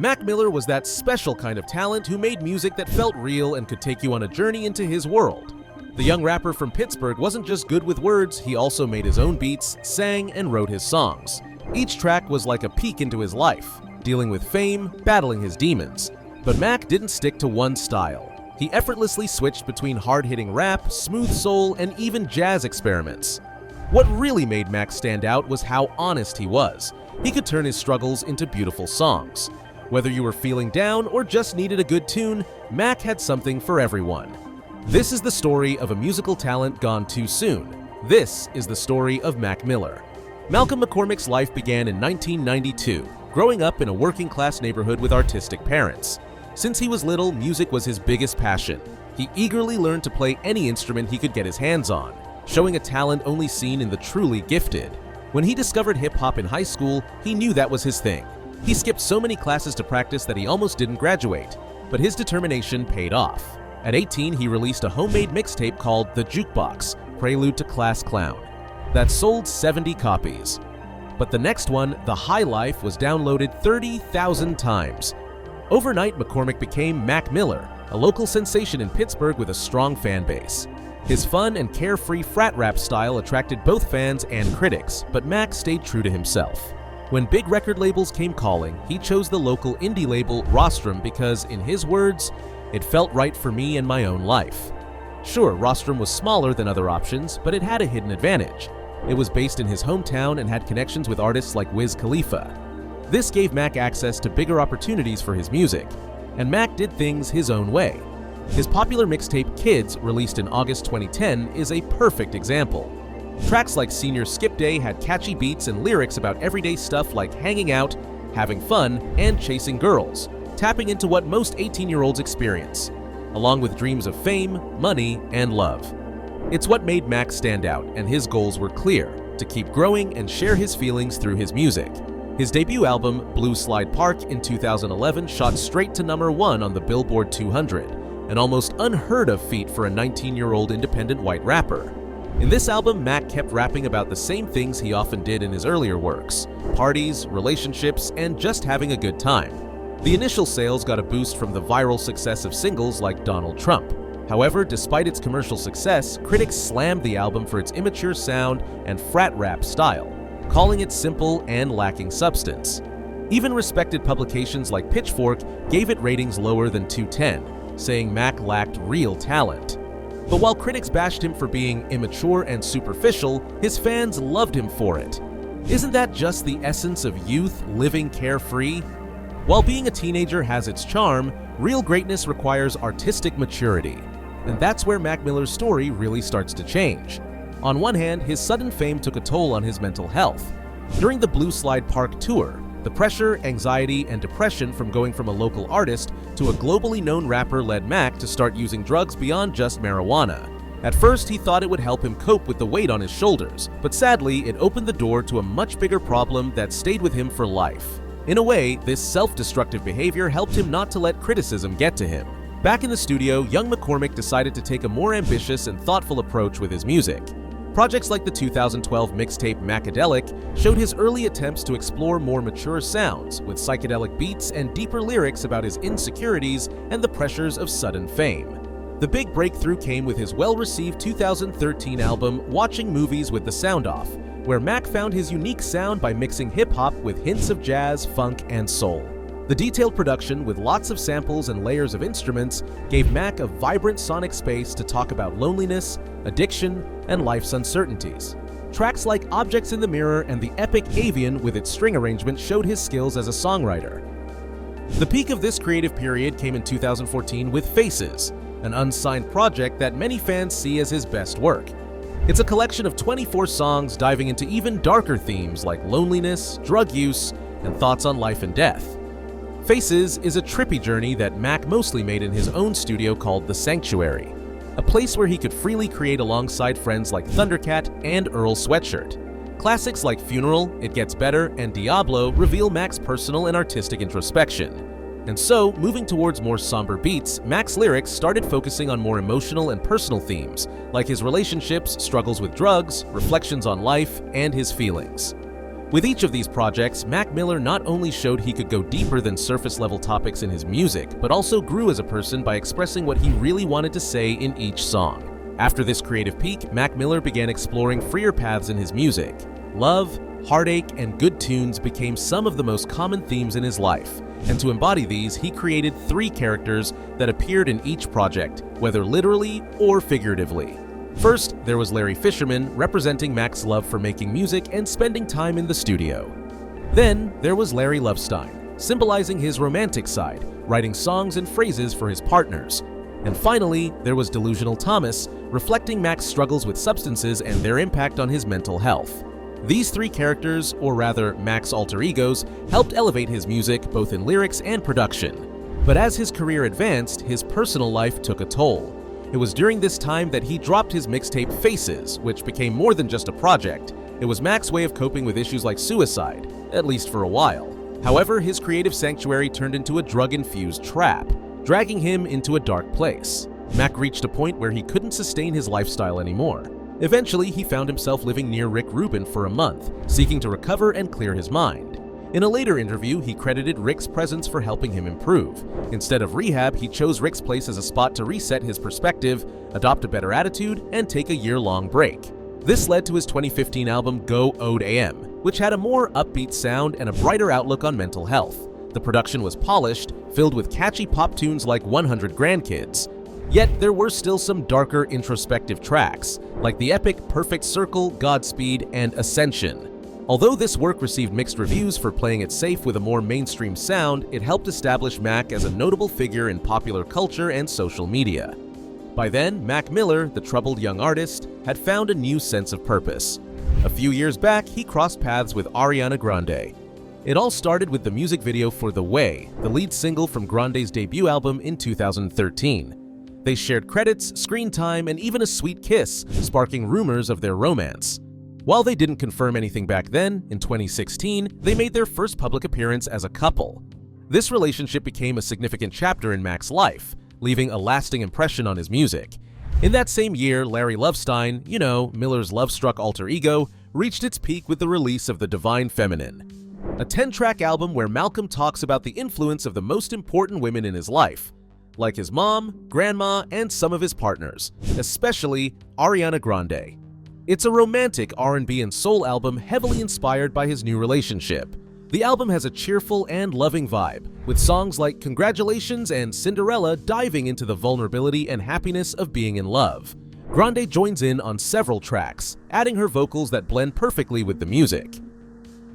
Mac Miller was that special kind of talent who made music that felt real and could take you on a journey into his world. The young rapper from Pittsburgh wasn't just good with words, he also made his own beats, sang, and wrote his songs. Each track was like a peek into his life, dealing with fame, battling his demons. But Mac didn't stick to one style. He effortlessly switched between hard-hitting rap, smooth soul, and even jazz experiments. What really made Mac stand out was how honest he was. He could turn his struggles into beautiful songs. Whether you were feeling down or just needed a good tune, Mac had something for everyone. This is the story of a musical talent gone too soon. This is the story of Mac Miller. Malcolm McCormick's life began in 1992, growing up in a working-class neighborhood with artistic parents. Since he was little, music was his biggest passion. He eagerly learned to play any instrument he could get his hands on, showing a talent only seen in the truly gifted. When he discovered hip-hop in high school, he knew that was his thing. He skipped so many classes to practice that he almost didn't graduate, but his determination paid off. At 18, he released a homemade mixtape called The Jukebox, Prelude to Class Clown, that sold 70 copies. But the next one, The High Life, was downloaded 30,000 times. Overnight, McCormick became Mac Miller, a local sensation in Pittsburgh with a strong fan base. His fun and carefree frat rap style attracted both fans and critics, but Mac stayed true to himself. When big record labels came calling, he chose the local indie label Rostrum because, in his words, "It felt right for me and my own life." Sure, Rostrum was smaller than other options, but it had a hidden advantage. It was based in his hometown and had connections with artists like Wiz Khalifa. This gave Mac access to bigger opportunities for his music, and Mac did things his own way. His popular mixtape Kids, released in August 2010, is a perfect example. Tracks like Senior Skip Day had catchy beats and lyrics about everyday stuff like hanging out, having fun, and chasing girls, tapping into what most 18-year-olds experience, along with dreams of fame, money, and love. It's what made Mac stand out, and his goals were clear: to keep growing and share his feelings through his music. His debut album, Blue Slide Park, in 2011 shot straight to #1 on the Billboard 200, an almost unheard-of feat for a 19-year-old independent white rapper. In this album, Mac kept rapping about the same things he often did in his earlier works: parties, relationships, and just having a good time. The initial sales got a boost from the viral success of singles like Donald Trump. However, despite its commercial success, critics slammed the album for its immature sound and frat rap style, calling it simple and lacking substance. Even respected publications like Pitchfork gave it ratings lower than 210, saying Mac lacked real talent. But while critics bashed him for being immature and superficial, his fans loved him for it. Isn't that just the essence of youth living carefree? While being a teenager has its charm, real greatness requires artistic maturity. And that's where Mac Miller's story really starts to change. On one hand, his sudden fame took a toll on his mental health. During the Blue Slide Park tour, the pressure, anxiety, and depression from going from a local artist to a globally known rapper led Mac to start using drugs beyond just marijuana. At first, he thought it would help him cope with the weight on his shoulders, but sadly, it opened the door to a much bigger problem that stayed with him for life. In a way, this self-destructive behavior helped him not to let criticism get to him. Back in the studio, young McCormick decided to take a more ambitious and thoughtful approach with his music. Projects like the 2012 mixtape Macadelic showed his early attempts to explore more mature sounds, with psychedelic beats and deeper lyrics about his insecurities and the pressures of sudden fame. The big breakthrough came with his well-received 2013 album Watching Movies with the Sound Off, where Mac found his unique sound by mixing hip-hop with hints of jazz, funk, and soul. The detailed production, with lots of samples and layers of instruments, gave Mac a vibrant sonic space to talk about loneliness, addiction, and life's uncertainties. Tracks like Objects in the Mirror and the epic Avian with its string arrangement showed his skills as a songwriter. The peak of this creative period came in 2014 with Faces, an unsigned project that many fans see as his best work. It's a collection of 24 songs diving into even darker themes like loneliness, drug use, and thoughts on life and death. Faces is a trippy journey that Mac mostly made in his own studio called The Sanctuary, a place where he could freely create alongside friends like Thundercat and Earl Sweatshirt. Classics like Funeral, It Gets Better, and Diablo reveal Mac's personal and artistic introspection. And so, moving towards more somber beats, Mac's lyrics started focusing on more emotional and personal themes, like his relationships, struggles with drugs, reflections on life, and his feelings. With each of these projects, Mac Miller not only showed he could go deeper than surface-level topics in his music, but also grew as a person by expressing what he really wanted to say in each song. After this creative peak, Mac Miller began exploring freer paths in his music. Love, heartache, and good tunes became some of the most common themes in his life, and to embody these, he created 3 characters that appeared in each project, whether literally or figuratively. First, there was Larry Fisherman, representing Mac's love for making music and spending time in the studio. Then, there was Larry Lovestein, symbolizing his romantic side, writing songs and phrases for his partners. And finally, there was Delusional Thomas, reflecting Mac's struggles with substances and their impact on his mental health. These 3 characters, or rather Mac's alter egos, helped elevate his music both in lyrics and production. But as his career advanced, his personal life took a toll. It was during this time that he dropped his mixtape Faces, which became more than just a project. It was Mac's way of coping with issues like suicide, at least for a while. However, his creative sanctuary turned into a drug-infused trap, dragging him into a dark place. Mac reached a point where he couldn't sustain his lifestyle anymore. Eventually, he found himself living near Rick Rubin for a month, seeking to recover and clear his mind. In a later interview, he credited Rick's presence for helping him improve. Instead of rehab, he chose Rick's place as a spot to reset his perspective, adopt a better attitude, and take a year-long break. This led to his 2015 album Go Ode AM, which had a more upbeat sound and a brighter outlook on mental health. The production was polished, filled with catchy pop tunes like 100 Grandkids. Yet there were still some darker introspective tracks, like the epic Perfect Circle, Godspeed, and Ascension. Although this work received mixed reviews for playing it safe with a more mainstream sound, it helped establish Mac as a notable figure in popular culture and social media. By then, Mac Miller, the troubled young artist, had found a new sense of purpose. A few years back, he crossed paths with Ariana Grande. It all started with the music video for The Way, the lead single from Grande's debut album in 2013. They shared credits, screen time, and even a sweet kiss, sparking rumors of their romance. While they didn't confirm anything back then, in 2016, they made their first public appearance as a couple. This relationship became a significant chapter in Mac's life, leaving a lasting impression on his music. In that same year, Larry Lovestein, Miller's love-struck alter ego, reached its peak with the release of The Divine Feminine, a 10-track album where Malcolm talks about the influence of the most important women in his life, like his mom, grandma, and some of his partners, especially Ariana Grande. It's a romantic R&B and soul album heavily inspired by his new relationship. The album has a cheerful and loving vibe, with songs like Congratulations and Cinderella diving into the vulnerability and happiness of being in love. Grande joins in on several tracks, adding her vocals that blend perfectly with the music.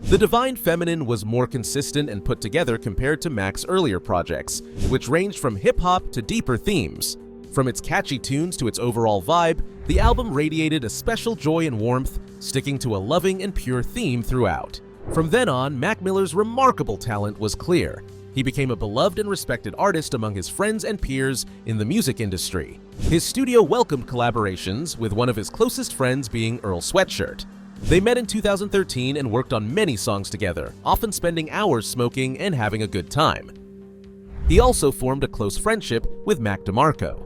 The Divine Feminine was more consistent and put together compared to Mac's earlier projects, which ranged from hip-hop to deeper themes. From its catchy tunes to its overall vibe, the album radiated a special joy and warmth, sticking to a loving and pure theme throughout. From then on, Mac Miller's remarkable talent was clear. He became a beloved and respected artist among his friends and peers in the music industry. His studio welcomed collaborations, with one of his closest friends being Earl Sweatshirt. They met in 2013 and worked on many songs together, often spending hours smoking and having a good time. He also formed a close friendship with Mac DeMarco.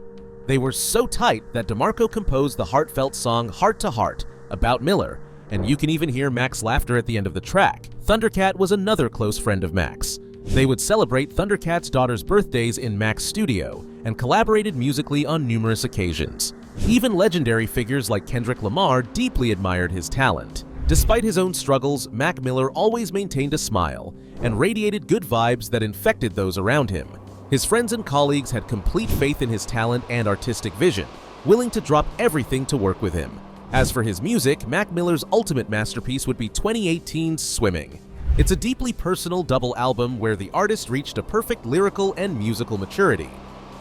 They were so tight that DeMarco composed the heartfelt song Heart to Heart about Miller, and you can even hear Mac's laughter at the end of the track. Thundercat was another close friend of Mac's. They would celebrate Thundercat's daughter's birthdays in Mac's studio and collaborated musically on numerous occasions. Even legendary figures like Kendrick Lamar deeply admired his talent. Despite his own struggles, Mac Miller always maintained a smile and radiated good vibes that infected those around him. His friends and colleagues had complete faith in his talent and artistic vision, willing to drop everything to work with him. As for his music, Mac Miller's ultimate masterpiece would be 2018's Swimming. It's a deeply personal double album where the artist reached a perfect lyrical and musical maturity,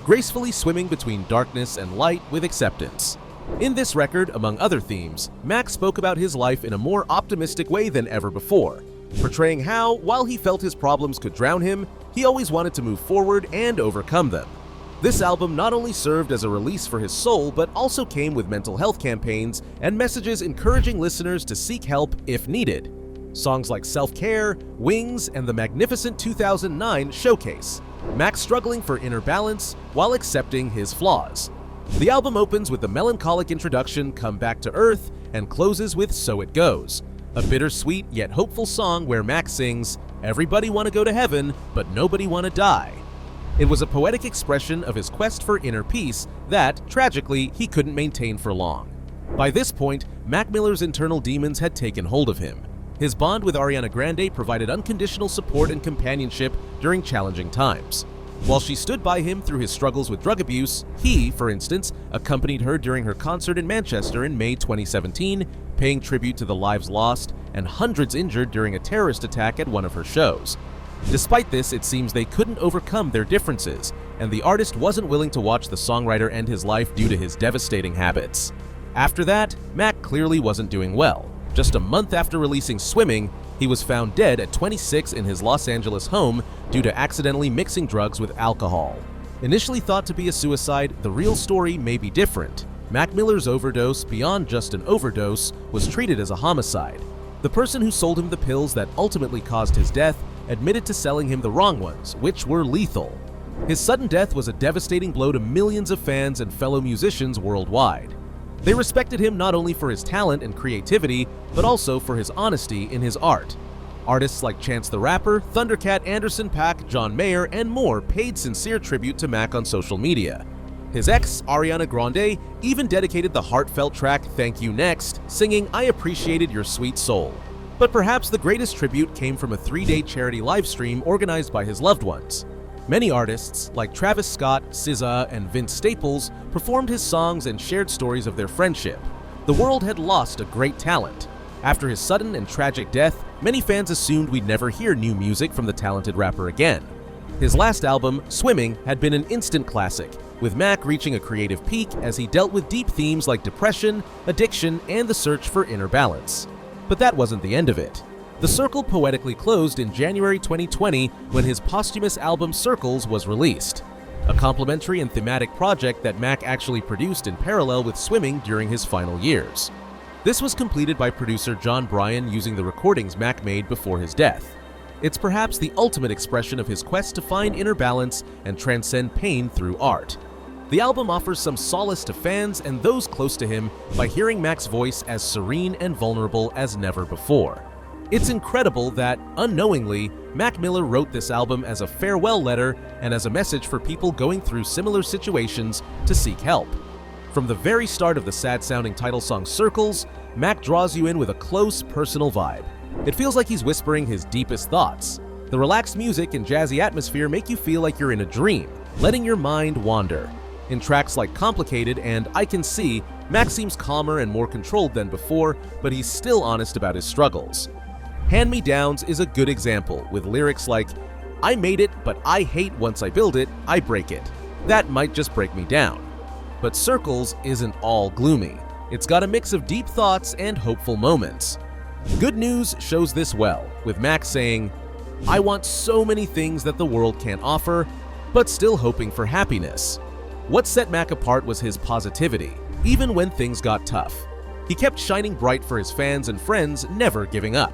gracefully swimming between darkness and light with acceptance. In this record, among other themes, Mac spoke about his life in a more optimistic way than ever before, portraying how, while he felt his problems could drown him, he always wanted to move forward and overcome them. This album not only served as a release for his soul, but also came with mental health campaigns and messages encouraging listeners to seek help if needed. Songs like Self-Care, Wings, and the magnificent 2009 Showcase, Mac struggling for inner balance while accepting his flaws. The album opens with the melancholic introduction Come Back to Earth and closes with So It Goes, a bittersweet yet hopeful song where Mac sings, "Everybody wanna go to heaven, but nobody wanna die." It was a poetic expression of his quest for inner peace that, tragically, he couldn't maintain for long. By this point, Mac Miller's internal demons had taken hold of him. His bond with Ariana Grande provided unconditional support and companionship during challenging times. While she stood by him through his struggles with drug abuse, he, for instance, accompanied her during her concert in Manchester in May 2017, paying tribute to the lives lost and hundreds injured during a terrorist attack at one of her shows. Despite this, it seems they couldn't overcome their differences, and the artist wasn't willing to watch the songwriter end his life due to his devastating habits. After that, Mac clearly wasn't doing well. Just a month after releasing Swimming, he was found dead at 26 in his Los Angeles home due to accidentally mixing drugs with alcohol. Initially thought to be a suicide, the real story may be different. Mac Miller's overdose, beyond just an overdose, was treated as a homicide. The person who sold him the pills that ultimately caused his death admitted to selling him the wrong ones, which were lethal. His sudden death was a devastating blow to millions of fans and fellow musicians worldwide. They respected him not only for his talent and creativity, but also for his honesty in his art. Artists like Chance the Rapper, Thundercat, Anderson .Paak, John Mayer, and more paid sincere tribute to Mac on social media. His ex, Ariana Grande, even dedicated the heartfelt track Thank You Next, singing "I appreciated your sweet soul." But perhaps the greatest tribute came from a 3-day charity livestream organized by his loved ones. Many artists, like Travis Scott, SZA, and Vince Staples, performed his songs and shared stories of their friendship. The world had lost a great talent. After his sudden and tragic death, many fans assumed we'd never hear new music from the talented rapper again. His last album, Swimming, had been an instant classic, with Mac reaching a creative peak as he dealt with deep themes like depression, addiction, and the search for inner balance. But that wasn't the end of it. The circle poetically closed in January 2020 when his posthumous album Circles was released, a complementary and thematic project that Mac actually produced in parallel with Swimming during his final years. This was completed by producer John Bryan using the recordings Mac made before his death. It's perhaps the ultimate expression of his quest to find inner balance and transcend pain through art. The album offers some solace to fans and those close to him by hearing Mac's voice as serene and vulnerable as never before. It's incredible that, unknowingly, Mac Miller wrote this album as a farewell letter and as a message for people going through similar situations to seek help. From the very start of the sad-sounding title song Circles, Mac draws you in with a close, personal vibe. It feels like he's whispering his deepest thoughts. The relaxed music and jazzy atmosphere make you feel like you're in a dream, letting your mind wander. In tracks like Complicated and I Can See, Mac seems calmer and more controlled than before, but he's still honest about his struggles. Hand Me Downs is a good example, with lyrics like, "I made it, but I hate once I build it, I break it. That might just break me down." But Circles isn't all gloomy. It's got a mix of deep thoughts and hopeful moments. Good News shows this well, with Mac saying, "I want so many things that the world can't offer, but still hoping for happiness." What set Mac apart was his positivity, even when things got tough. He kept shining bright for his fans and friends, never giving up.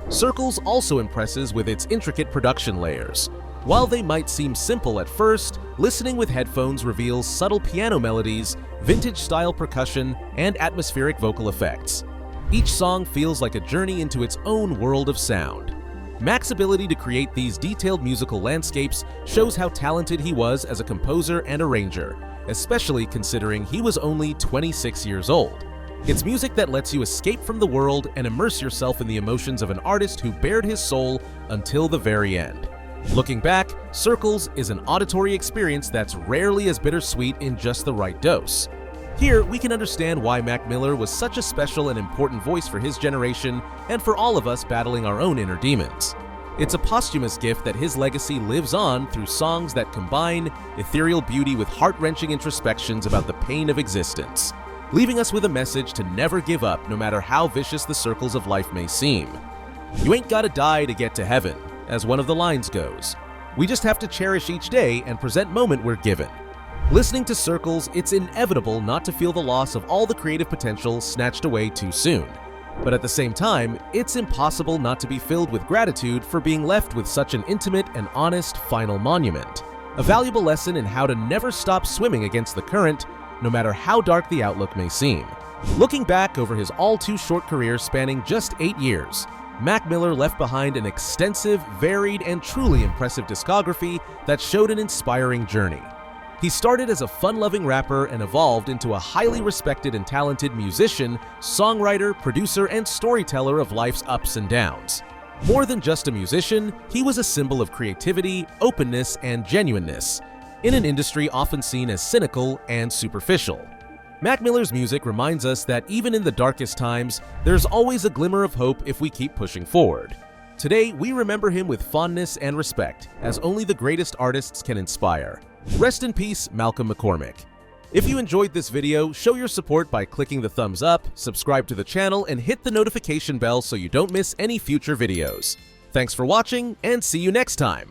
Circles also impresses with its intricate production layers. While they might seem simple at first, listening with headphones reveals subtle piano melodies, vintage-style percussion, and atmospheric vocal effects. Each song feels like a journey into its own world of sound. Mac's ability to create these detailed musical landscapes shows how talented he was as a composer and arranger, especially considering he was only 26 years old. It's music that lets you escape from the world and immerse yourself in the emotions of an artist who bared his soul until the very end. Looking back, Circles is an auditory experience that's rarely as bittersweet in just the right dose. Here, we can understand why Mac Miller was such a special and important voice for his generation and for all of us battling our own inner demons. It's a posthumous gift that his legacy lives on through songs that combine ethereal beauty with heart-wrenching introspections about the pain of existence, leaving us with a message to never give up no matter how vicious the circles of life may seem. "You ain't gotta die to get to heaven," as one of the lines goes. We just have to cherish each day and present moment we're given. Listening to Circles, it's inevitable not to feel the loss of all the creative potential snatched away too soon. But at the same time, it's impossible not to be filled with gratitude for being left with such an intimate and honest final monument. A valuable lesson in how to never stop swimming against the current, no matter how dark the outlook may seem. Looking back over his all-too-short career spanning just 8 years, Mac Miller left behind an extensive, varied, and truly impressive discography that showed an inspiring journey. He started as a fun-loving rapper and evolved into a highly respected and talented musician, songwriter, producer, and storyteller of life's ups and downs. More than just a musician, he was a symbol of creativity, openness, and genuineness, in an industry often seen as cynical and superficial. Mac Miller's music reminds us that even in the darkest times, there's always a glimmer of hope if we keep pushing forward. Today, we remember him with fondness and respect, as only the greatest artists can inspire. Rest in peace, Malcolm McCormick. If you enjoyed this video, show your support by clicking the thumbs up, subscribe to the channel, and hit the notification bell so you don't miss any future videos. Thanks for watching, and see you next time!